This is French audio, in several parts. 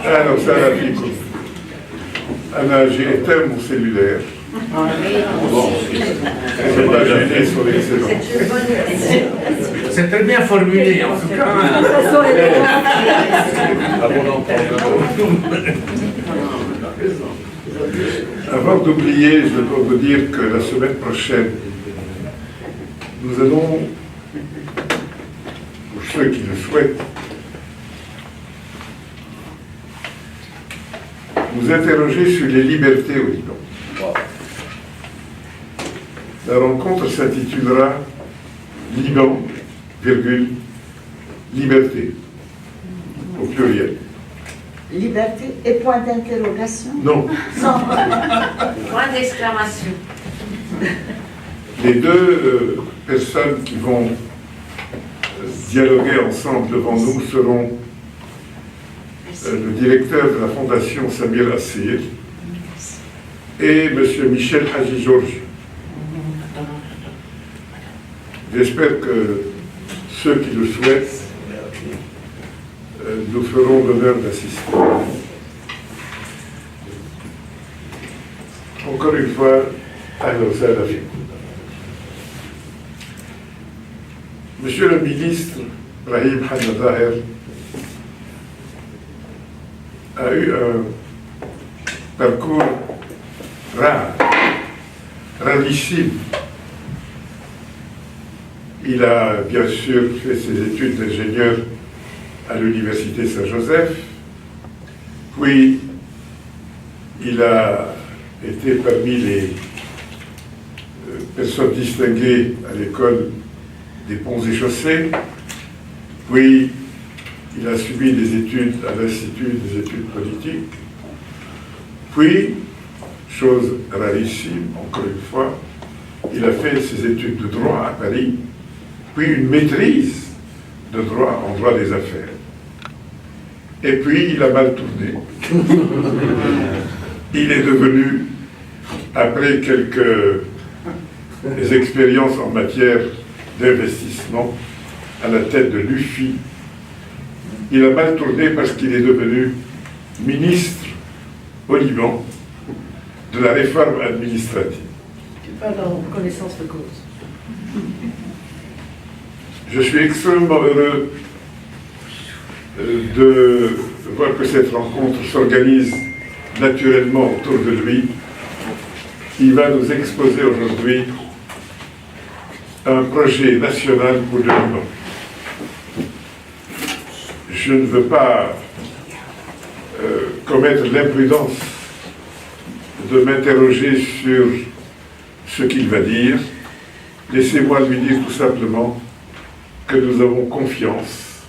أهلا وسهلا فيكم. أنا j'ai éteint mon cellulaire. Je n'ai pas gêné sur l'excellence. C'est très bien formulé en tout cas. Avant d'oublier, je dois vous dire que la semaine prochaine, nous allons, pour ceux qui le souhaitent, nous interroger sur les libertés au Liban. La rencontre s'intitulera Liban, virgule, liberté, au pluriel. Liberté et point d'interrogation? Non, Non. Point d'exclamation. les deux personnes qui vont dialoguer ensemble devant nous seront le directeur de la fondation Samir Assir et M. Michel Haji Georges. J'espère que ceux qui le souhaitent nous feront l'honneur d'assister. Encore une fois, ahlan sahlan fikum. Monsieur le ministre Brahim Hanna Zaher a eu un parcours rare, rarissime. Il a bien sûr fait ses études d'ingénieur à l'université Saint-Joseph, puis il a été parmi les personnes distinguées à l'école des ponts et chaussées, puis il a suivi des études à l'Institut des études politiques, puis, chose rarissime, encore une fois, il a fait ses études de droit à Paris, puis une maîtrise de droit en droit des affaires. Et puis, il a mal tourné. Il est devenu, après quelques expériences en matière d'investissement, à la tête de l'UFI. Il a mal tourné parce qu'il est devenu ministre au Liban de la réforme administrative. Tu parles en connaissance de cause. Je suis extrêmement heureux de voir que cette rencontre s'organise naturellement autour de lui. Il va nous exposer aujourd'hui un projet national pour le Liban. Je ne veux pas commettre l'imprudence de m'interroger sur ce qu'il va dire. Laissez-moi lui dire tout simplement que nous avons confiance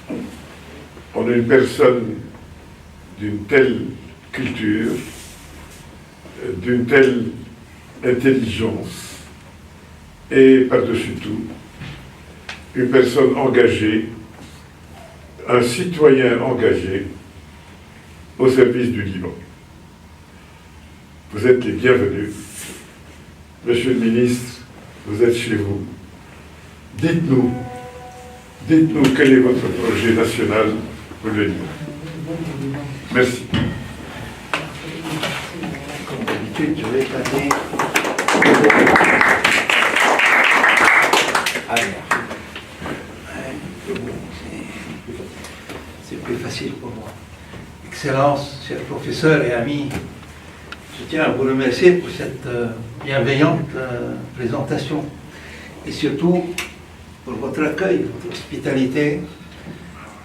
en une personne d'une telle culture, d'une telle intelligence et par-dessus tout, une personne engagée, un citoyen engagé au service du Liban. Vous êtes les bienvenus. Monsieur le ministre, vous êtes chez vous. Dites-nous quel est votre projet national pour le Liban. Merci. Comme d'habitude, je vais passer. C'est plus facile pour moi. Excellence, chers professeurs et amis, je tiens à vous remercier pour cette bienveillante présentation et surtout pour votre accueil, votre hospitalité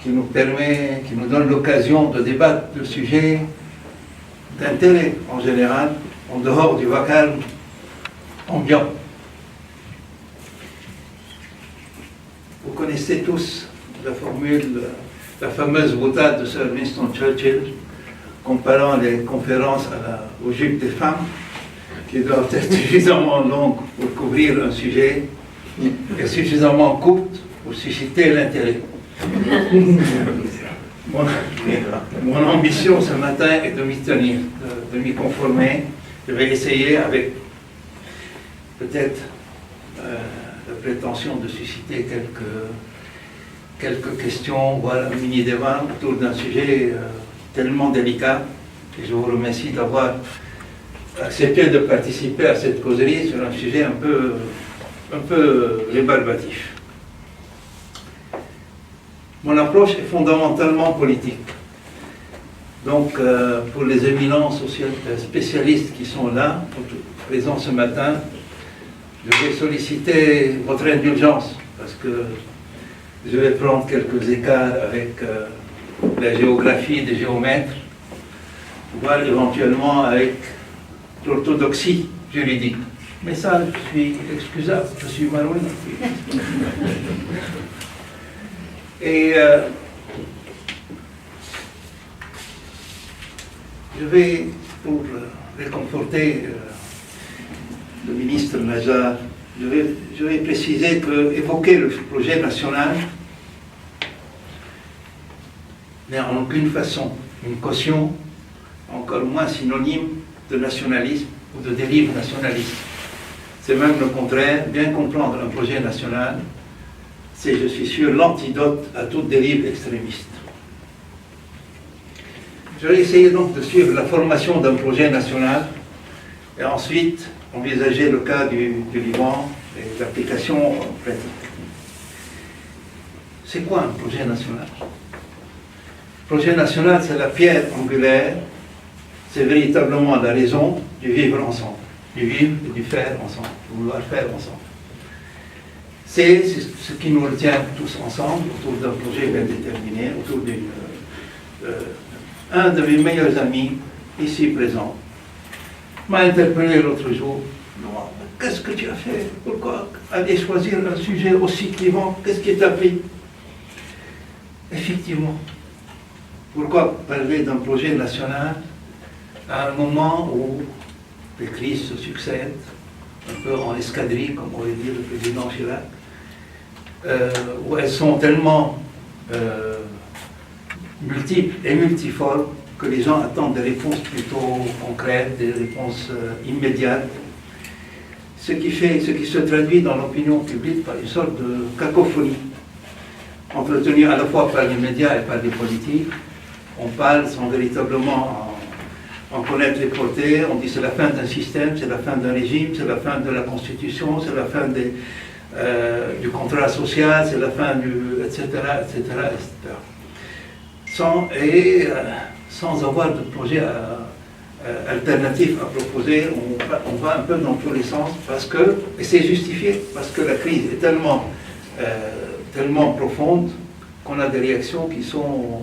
qui nous donne l'occasion de débattre de sujets d'intérêt en général, en dehors du vacarme ambiant. Vous connaissez tous la formule, la fameuse boutade de Sir Winston Churchill, comparant les conférences aux jupes des femmes, qui doivent être suffisamment longues pour couvrir un sujet et suffisamment courtes pour susciter l'intérêt. Mon ambition ce matin est de m'y tenir, de m'y conformer. Je vais essayer avec peut-être la prétention de susciter quelques questions, voilà, un mini-débat autour d'un sujet tellement délicat. Et je vous remercie d'avoir accepté de participer à cette causerie sur un sujet un peu rébarbatif. Mon approche est fondamentalement politique. Donc, pour les éminents spécialistes qui sont là, présents ce matin, je vais solliciter votre indulgence parce que je vais prendre quelques écarts avec la géographie des géomètres, voire éventuellement avec l'orthodoxie juridique. Mais ça, je suis excusable, je suis maroilles. Et je vais, pour réconforter le ministre Najjar, je vais préciser qu'évoquer le projet national n'est en aucune façon une caution, encore moins synonyme de nationalisme ou de dérive nationaliste. C'est même le contraire. Bien comprendre un projet national, c'est, je suis sûr, l'antidote à toute dérive extrémiste. Je vais essayer donc de suivre la formation d'un projet national et ensuite envisager le cas du Liban et l'application pratique. C'est quoi un projet national? Le projet national, c'est la pierre angulaire, c'est véritablement la raison du vivre ensemble, du vivre et du faire ensemble, du vouloir faire ensemble. C'est ce qui nous retient tous ensemble autour d'un projet bien déterminé, autour d'une... un de mes meilleurs amis, ici présent, m'a interpellé l'autre jour. Qu'est-ce que tu as fait? Pourquoi aller choisir un sujet aussi clivant? Qu'est-ce qui t'a pris? Effectivement, pourquoi parler d'un projet national à un moment où les crises se succèdent, un peu en escadrille, comme aurait dit le président Chirac, où elles sont tellement multiples et multiformes que les gens attendent des réponses plutôt concrètes, des réponses immédiates, ce qui se traduit dans l'opinion publique par une sorte de cacophonie, entretenue à la fois par les médias et par les politiques. On parle sans véritablement en connaître les portées, on dit c'est la fin d'un système, c'est la fin d'un régime, c'est la fin de la Constitution, c'est la fin du contrat social, c'est la fin du... etc., etc., etc. Sans avoir de projet alternatif à proposer, on va un peu dans tous les sens, parce que, et c'est justifié, parce que la crise est tellement profonde qu'on a des réactions qui sont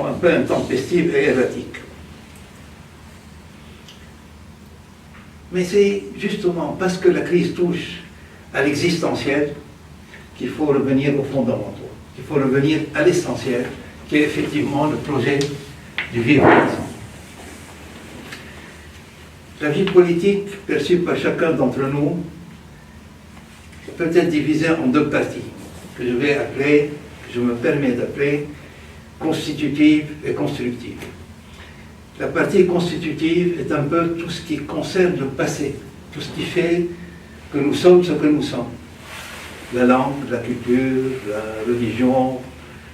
un peu intempestives et erratiques. Mais c'est justement parce que la crise touche à l'existentiel qu'il faut revenir aux fondamentaux, qu'il faut revenir à l'essentiel, qui est effectivement le projet du vivre ensemble. La vie politique perçue par chacun d'entre nous peut être divisée en deux parties, que je me permets d'appeler constitutive et constructive. La partie constitutive est un peu tout ce qui concerne le passé, tout ce qui fait que nous sommes ce que nous sommes. La langue, la culture, la religion,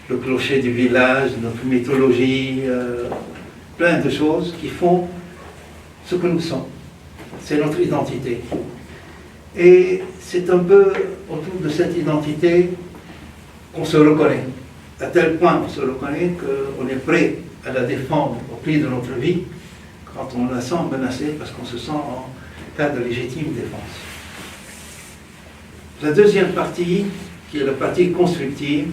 le clocher du village, notre mythologie, plein de choses qui font ce que nous sommes. C'est notre identité. Et c'est un peu autour de cette identité qu'on se reconnaît. À tel point on se reconnaît qu'on est prêt à la défendre au prix de notre vie quand on la sent menacée, parce qu'on se sent en cas de légitime défense. La deuxième partie, qui est la partie constructive,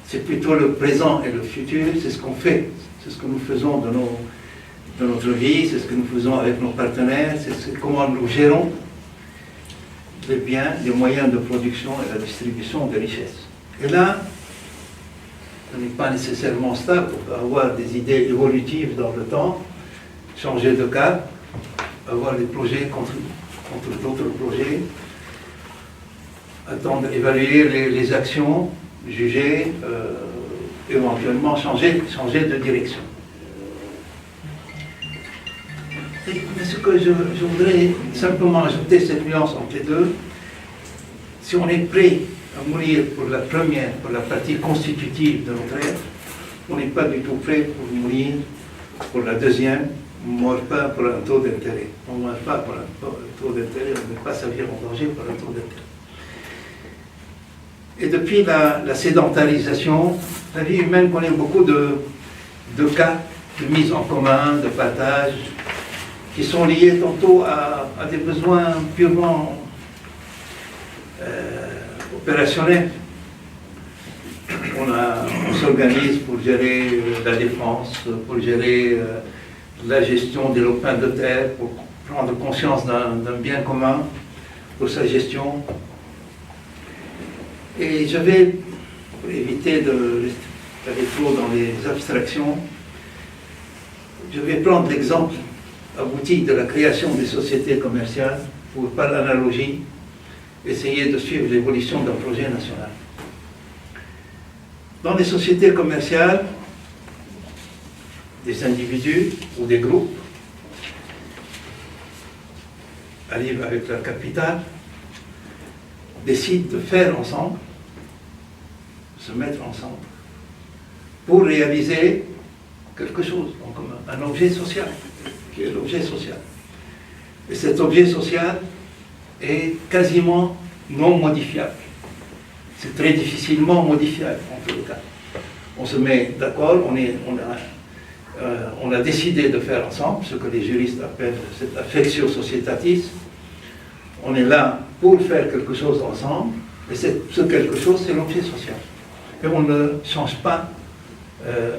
c'est plutôt le présent et le futur, c'est ce qu'on fait, c'est ce que nous faisons de notre vie, c'est ce que nous faisons avec nos partenaires, c'est comment nous gérons les biens, les moyens de production et la distribution des richesses. Et là, on n'est pas nécessairement stable, on peut avoir des idées évolutives dans le temps, changer de cap, avoir des projets contre d'autres projets, attendre, évaluer les actions, juger, éventuellement changer de direction. Mais ce que je voudrais simplement ajouter cette nuance entre les deux, si on est prêt à mourir pour la partie constitutive de notre être, on n'est pas du tout prêt pour mourir pour la deuxième, on ne meurt pas pour un taux d'intérêt. On ne meurt pas pour un taux d'intérêt, on ne met pas sa vie en danger pour un taux d'intérêt. Et depuis la sédentarisation, la vie humaine connaît beaucoup de cas de mise en commun, de partage, qui sont liés tantôt à des besoins purement opérationnels. On s'organise pour gérer la défense, pour gérer la gestion des lopins de terre, pour prendre conscience d'un bien commun, pour sa gestion. Et je vais, pour éviter d'aller trop dans les abstractions, je vais prendre l'exemple abouti de la création des sociétés commerciales pour, par l'analogie, essayer de suivre l'évolution d'un projet national. Dans les sociétés commerciales, des individus ou des groupes arrivent avec leur capital, décident de faire ensemble, se mettre ensemble, pour réaliser quelque chose en commun, un objet social, qui est l'objet social. Et cet objet social est quasiment non modifiable. C'est très difficilement modifiable en tous les cas. On se met d'accord, on a décidé de faire ensemble ce que les juristes appellent cette affectio societatis. On est là pour faire quelque chose ensemble, et ce quelque chose, c'est l'objet social. Et on ne change pas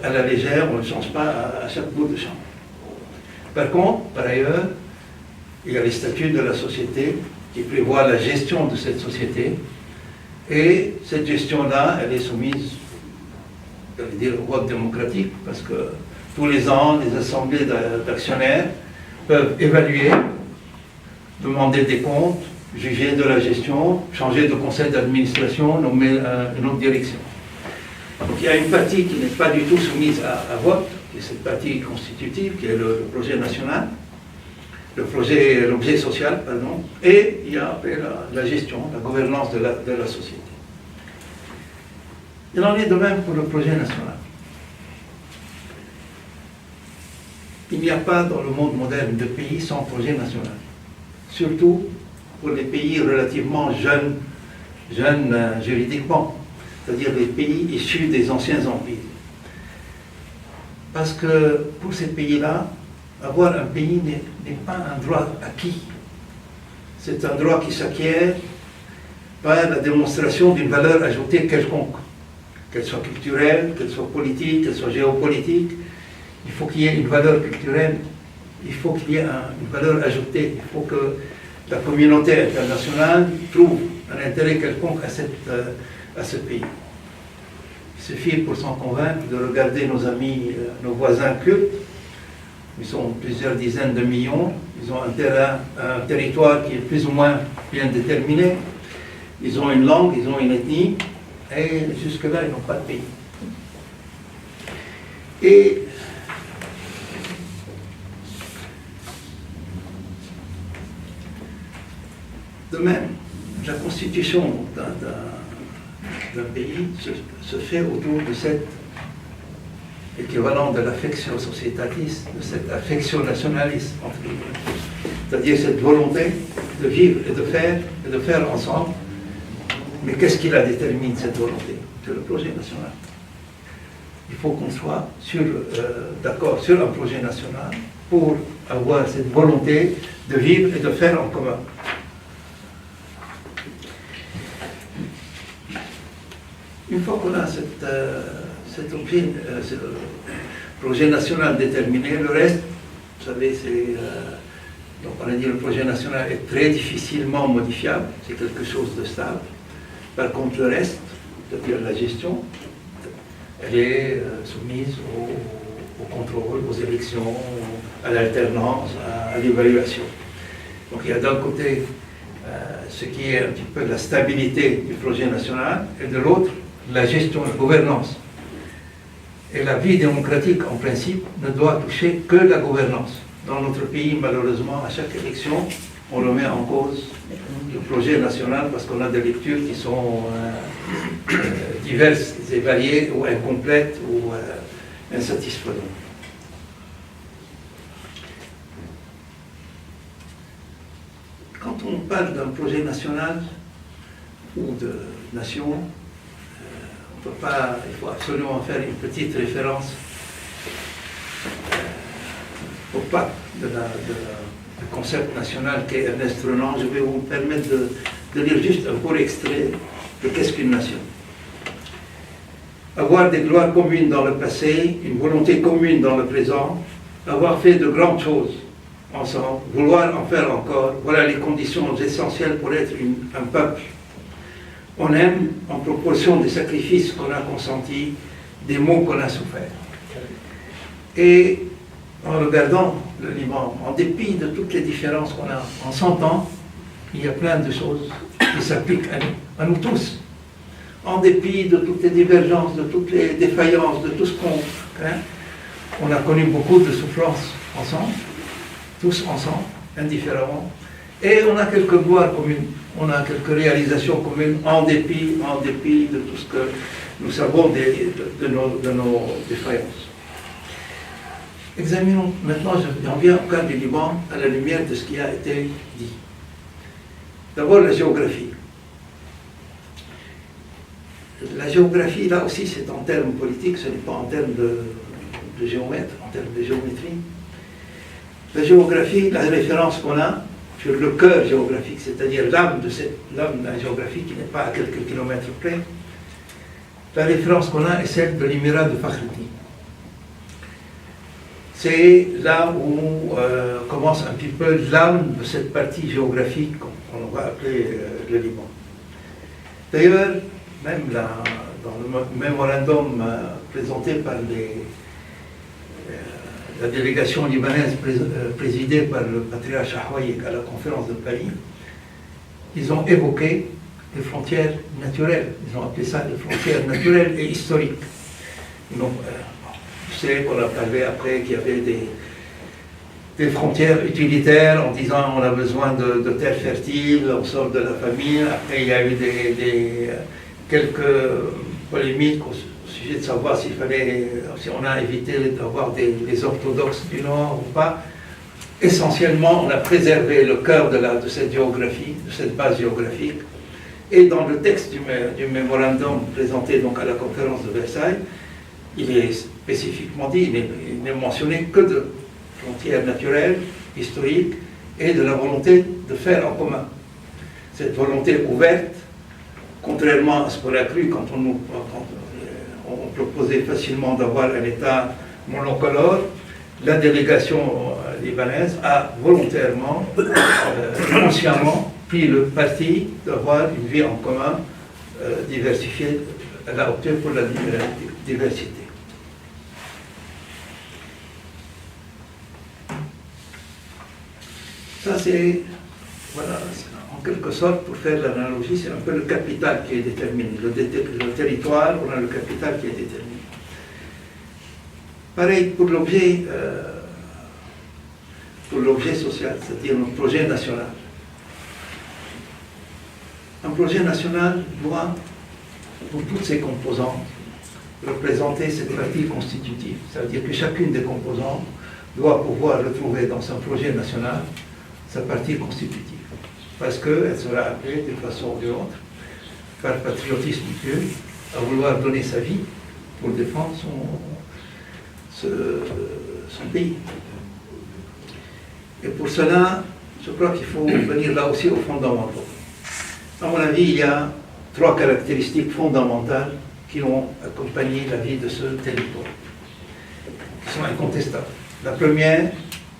à la légère, on ne change pas à chaque bout de champ. Par contre, par ailleurs, il y a les statuts de la société qui prévoient la gestion de cette société, et cette gestion-là, elle est soumise, j'allais dire, au vote démocratique, parce que tous les ans, les assemblées d'actionnaires peuvent évaluer, demander des comptes, juger de la gestion, changer de conseil d'administration, nommer une autre direction. Donc il y a une partie qui n'est pas du tout soumise à vote, qui est cette partie constitutive, qui est le projet national, l'objet social, pardon, et il y a après la gestion, la gouvernance de la société. Il en est de même pour le projet national. Il n'y a pas dans le monde moderne de pays sans projet national. Surtout pour les pays relativement jeunes juridiquement, c'est-à-dire les pays issus des anciens empires. Parce que pour ces pays-là, avoir un pays n'est pas un droit acquis. C'est un droit qui s'acquiert par la démonstration d'une valeur ajoutée quelconque, qu'elle soit culturelle, qu'elle soit politique, qu'elle soit géopolitique. Il faut qu'il y ait une valeur culturelle, il faut qu'il y ait une valeur ajoutée, il faut que la communauté internationale trouve un intérêt quelconque à ce pays. Il suffit pour s'en convaincre de regarder nos amis, nos voisins kurdes. Ils sont plusieurs dizaines de millions, ils ont un territoire qui est plus ou moins bien déterminé, ils ont une langue, ils ont une ethnie, et jusque-là, ils n'ont pas de pays. Et de même, la constitution d'un pays se fait autour de cet équivalent de l'affectio societatis, de cette affectio nationalis, entre guillemets. C'est-à-dire cette volonté de vivre et de faire ensemble. Mais qu'est-ce qui la détermine, cette volonté? C'est le projet national. Il faut qu'on soit d'accord sur un projet national pour avoir cette volonté de vivre et de faire en commun. Une fois qu'on a cet objet, ce projet national déterminé, le reste, vous savez, donc on a dit le projet national est très difficilement modifiable, c'est quelque chose de stable. Par contre, le reste, c'est-à-dire la gestion, elle est soumise au contrôle, aux élections, à l'alternance, à l'évaluation. Donc il y a d'un côté ce qui est un petit peu la stabilité du projet national, et de l'autre, la gestion, la gouvernance. Et la vie démocratique, en principe, ne doit toucher que la gouvernance. Dans notre pays, malheureusement, à chaque élection, on remet en cause le projet national parce qu'on a des lectures qui sont diverses et variées, ou incomplètes, ou insatisfaisant. Quand on parle d'un projet national ou de nation, on peut pas, il faut absolument faire une petite référence au pape du concept national qu'est Ernest Renan. Je vais vous permettre de lire juste un court extrait de Qu'est-ce qu'une nation. Avoir des gloires communes dans le passé, une volonté commune dans le présent, avoir fait de grandes choses ensemble, vouloir en faire encore, voilà les conditions essentielles pour être un peuple. On aime en proportion des sacrifices qu'on a consentis, des maux qu'on a souffert. Et en regardant le Liban, en dépit de toutes les différences qu'on a, en 100 ans, il y a plein de choses qui s'appliquent à nous tous. En dépit de toutes les divergences, de toutes les défaillances, de tout ce qu'on... on a connu beaucoup de souffrances ensemble, tous ensemble, indifféremment. Et on a quelques gloires communes, on a quelques réalisations communes, en dépit de tout ce que nous savons de nos défaillances. Examinons maintenant, j'en viens au cas du Liban, à la lumière de ce qui a été dit. D'abord la géographie. La géographie, là aussi, c'est en termes politiques, ce n'est pas en termes de géomètre, en termes de géométrie. La géographie, la référence qu'on a sur le cœur géographique, c'est-à-dire l'âme de la géographie qui n'est pas à quelques kilomètres près, la référence qu'on a est celle de l'émirat de Fakhreddin. C'est là où commence un petit peu l'âme de cette partie géographique qu'on va appeler le Liban. D'ailleurs, même dans le mémorandum présenté par la délégation libanaise présidée par le patriarche Ahwaïk à la conférence de Paris, ils ont évoqué les frontières naturelles. Ils ont appelé ça les frontières naturelles et historiques. Donc, je sais qu'on a parlé après qu'il y avait des frontières utilitaires en disant on a besoin de terres fertiles, on sort de la famine. Après, il y a eu quelques polémiques au sujet de savoir si on a évité d'avoir des orthodoxes du Nord ou pas. Essentiellement, on a préservé le cœur de cette géographie, de cette base géographique. Et dans le texte du mémorandum présenté donc à la conférence de Versailles, il est spécifiquement dit, il n'est mentionné que de frontières naturelles, historiques, et de la volonté de faire en commun. Cette volonté ouverte, contrairement à ce qu'on a cru quand on proposait facilement d'avoir un État monocolore, la délégation libanaise a volontairement, consciemment, pris le parti d'avoir une vie en commun diversifiée. Elle a opté pour la diversité. Ça, c'est, voilà, en quelque sorte, pour faire l'analogie, c'est un peu le capital qui est déterminé. Le territoire, on a le capital qui est déterminé. Pareil pour l'objet social, c'est-à-dire un projet national. Un projet national doit, pour toutes ses composantes, représenter cette partie constitutive. Ça veut dire que chacune des composantes doit pouvoir retrouver dans son projet national sa partie constitutive. Parce qu'elle sera appelée d'une façon ou d'une autre, par patriotisme pur, à vouloir donner sa vie pour défendre son pays. Et pour cela, je crois qu'il faut venir là aussi aux fondamentaux. À mon avis, il y a 3 caractéristiques fondamentales qui ont accompagné la vie de ce territoire, qui sont incontestables. La première,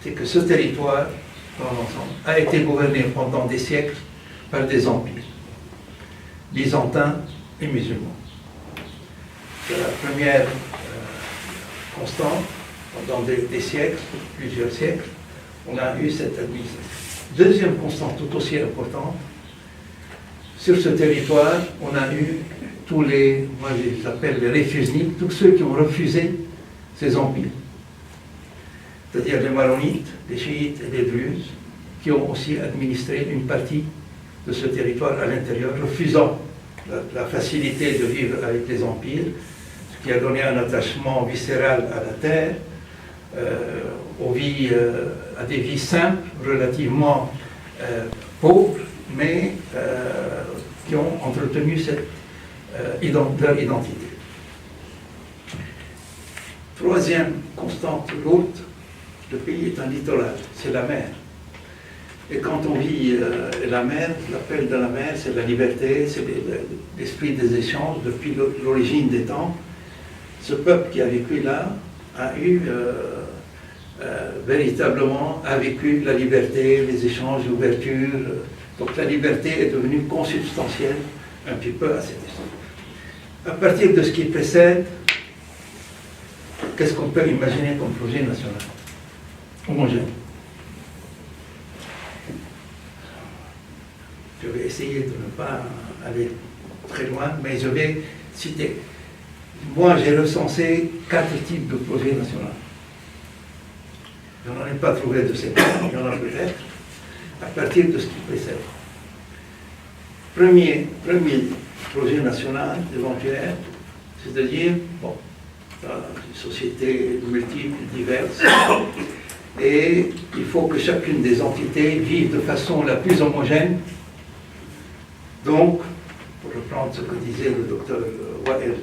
c'est que ce territoire, dans l'ensemble, a été gouverné pendant des siècles par des empires, byzantins et musulmans. C'est la première constante. Pendant des siècles, plusieurs siècles, on a eu cette administration. Deuxième constante tout aussi importante, sur ce territoire, on a eu tous les, moi je les appelle les réfusniques, tous ceux qui ont refusé ces empires. C'est-à-dire les maronites, les chiites et les druzes, qui ont aussi administré une partie de ce territoire à l'intérieur, refusant la facilité de vivre avec les empires, ce qui a donné un attachement viscéral à la terre, à des vies simples, relativement pauvres, mais qui ont entretenu leur identité. Troisième constante lourde, le pays est un littoral, c'est la mer. Et quand on vit la mer, l'appel de la mer, c'est la liberté, c'est l'esprit des échanges depuis l'origine des temps. Ce peuple qui a vécu là a eu véritablement vécu la liberté, les échanges, l'ouverture. Donc la liberté est devenue consubstantielle un petit peu à cette histoire. À partir de ce qui précède, qu'est-ce qu'on peut imaginer comme projet national homogène? Je vais essayer de ne pas aller très loin, mais je vais citer. Moi, j'ai recensé 4 types de projets nationaux. Je n'en ai pas trouvé de ces 4, il y en a peut-être, à partir de ce qui précède. Premier projet national éventuel, c'est de dire, bon, dans une société multiple, diverse, et il faut que chacune des entités vive de façon la plus homogène. Donc, pour reprendre ce que disait le docteur Wael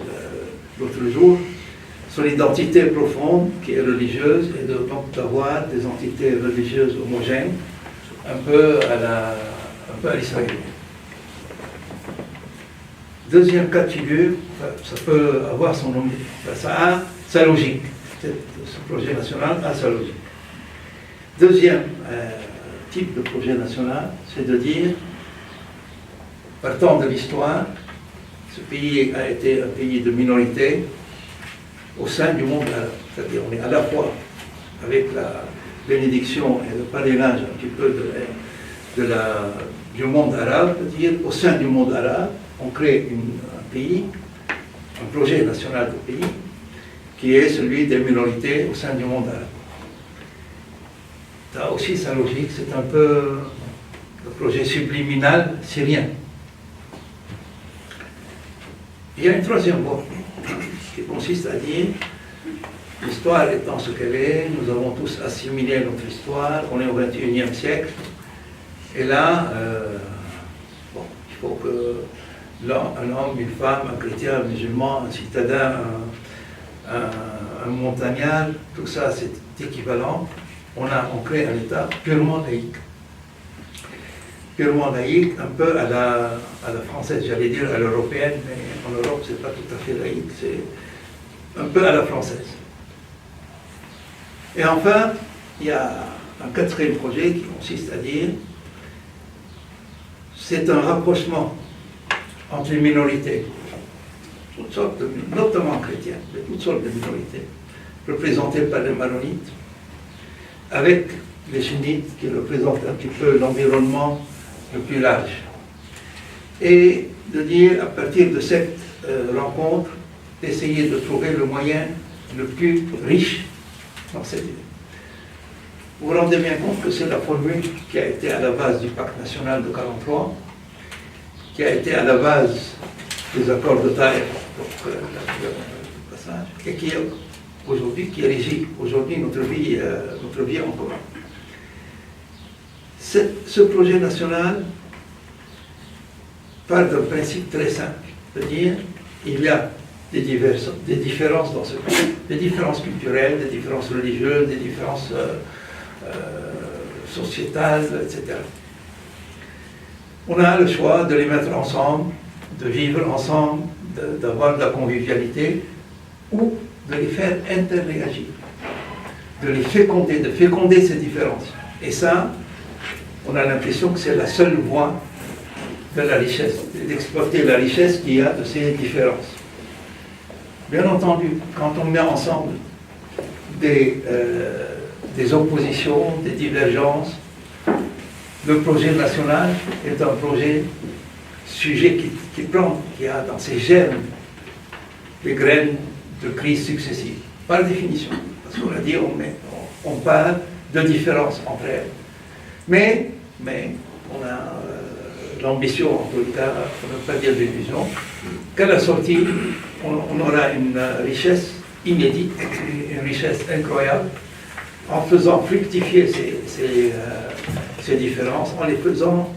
l'autre jour, son identité profonde, qui est religieuse, et donc d'avoir des entités religieuses homogènes, un peu à l'israélienne. Deuxième cas de figure, ça peut avoir son nom, ça a sa logique. Ce projet national a sa logique. Deuxième type de projet national, c'est de dire, partant de l'histoire, ce pays a été un pays de minorité au sein du monde arabe. C'est-à-dire on est à la fois avec la bénédiction et le parrainage un petit peu du monde arabe, c'est-à-dire au sein du monde arabe, on crée un pays, un projet national de pays, qui est celui des minorités au sein du monde arabe. Ça a aussi sa logique, c'est un peu le projet subliminal syrien. Il y a une troisième voie qui consiste à dire l'histoire étant ce qu'elle est, nous avons tous assimilé notre histoire, on est au XXIe siècle, et là, il faut que un homme, une femme, un chrétien, un musulman, un citadin, un montagnard, tout ça c'est équivalent. On crée un État purement laïque. Purement laïque, un peu à la française, j'allais dire à l'européenne, mais en Europe c'est pas tout à fait laïque, c'est un peu à la française. Et enfin, il y a un quatrième projet qui consiste à dire c'est un rapprochement entre les minorités, toutes sortes notamment chrétiennes, mais toutes sortes de minorités, représentées par les maronites, avec les sunnites qui représentent un petit peu l'environnement le plus large. Et de dire, à partir de cette rencontre, d'essayer de trouver le moyen le plus riche dans cette idée. Vous vous rendez bien compte que c'est la formule qui a été à la base du pacte national de 1943, qui a été à la base des accords de Taïf, donc le passage, et qui aujourd'hui qui régit aujourd'hui notre vie en commun. Ce projet national part d'un principe très simple, c'est-à-dire il y a des différences dans ce pays, des différences culturelles, des différences religieuses, des différences sociétales, etc. On a le choix de les mettre ensemble, de vivre ensemble, d'avoir de la convivialité, ou de les faire interréagir, de les féconder, de féconder ces différences. Et ça, on a l'impression que c'est la seule voie de la richesse, d'exploiter la richesse qu'il y a de ces différences. Bien entendu, quand on met ensemble des oppositions, des divergences, le projet national est un projet sujet qui plante, qui a dans ses germes les graines de crises successives, par définition. Parce qu'on a dit, on parle de différences entre elles. Mais on a l'ambition, en tout cas, pour ne pas dire l'illusion, qu'à la sortie, on aura une richesse inédite, une richesse incroyable, en faisant fructifier ces différences, en les faisant,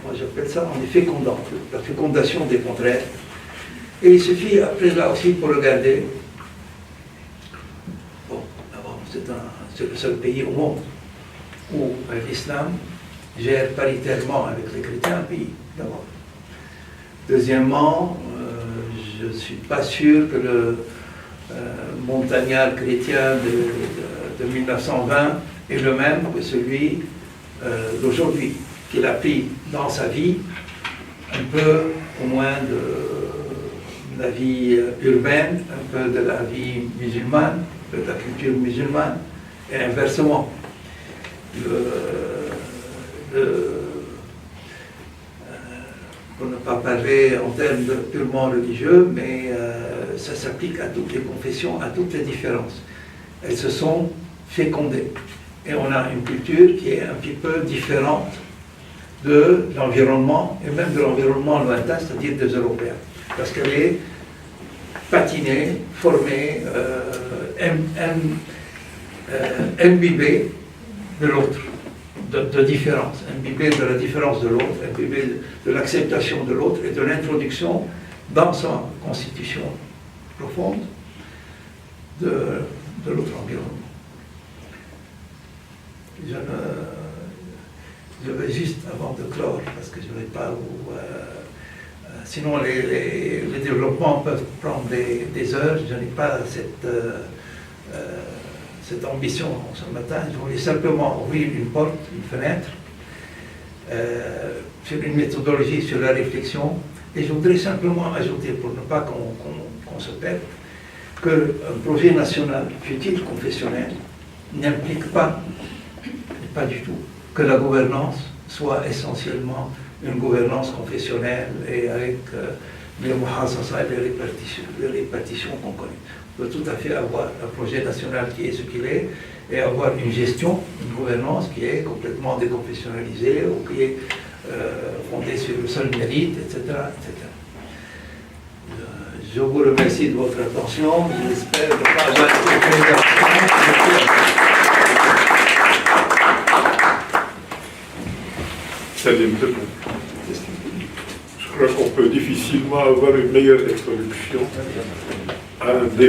moi j'appelle ça, en les fécondant, la fécondation des contraires. Et il suffit après là aussi pour regarder, bon, d'abord c'est le seul pays au monde où l'islam gère paritairement avec les chrétiens un pays, d'abord. Deuxièmement, je ne suis pas sûr que le montagnard chrétien de 1920 est le même que celui d'aujourd'hui, qu'il a pris dans sa vie un peu au moins de la vie urbaine, un peu de la vie musulmane, un peu de la culture musulmane, et inversement. Pour ne pas parler en termes purement religieux, mais ça s'applique à toutes les confessions, à toutes les différences. Elles se sont fécondées. Et on a une culture qui est un petit peu différente de l'environnement, et même de l'environnement lointain, c'est-à-dire des Européens. Parce qu'elle est patinée, formée, imbibée de l'autre, de différence, imbibée de la différence de l'autre, imbibée de l'acceptation de l'autre et de l'introduction dans sa constitution profonde de l'autre environnement. Je vais juste, avant de clore, parce que je ne vais pas où... sinon, les développements peuvent prendre des heures. Je n'ai pas cette ambition ce matin. Je voulais simplement ouvrir une porte, une fenêtre, sur une méthodologie, sur la réflexion. Et je voudrais simplement ajouter, pour ne pas qu'on se perde, qu'un projet national, fut-il confessionnel, n'implique pas du tout, que la gouvernance soit essentiellement une gouvernance confessionnelle et avec les muhassasa et les répartitions qu'on connaît. On peut tout à fait avoir un projet national qui est ce qu'il est et avoir une gestion, une gouvernance qui est complètement déconfessionnalisée ou qui est fondée sur le seul mérite, etc. etc. Je vous remercie de votre attention. J'espère ne pas avoir été très important. Je crois qu'on peut difficilement avoir une meilleure introduction à un débat.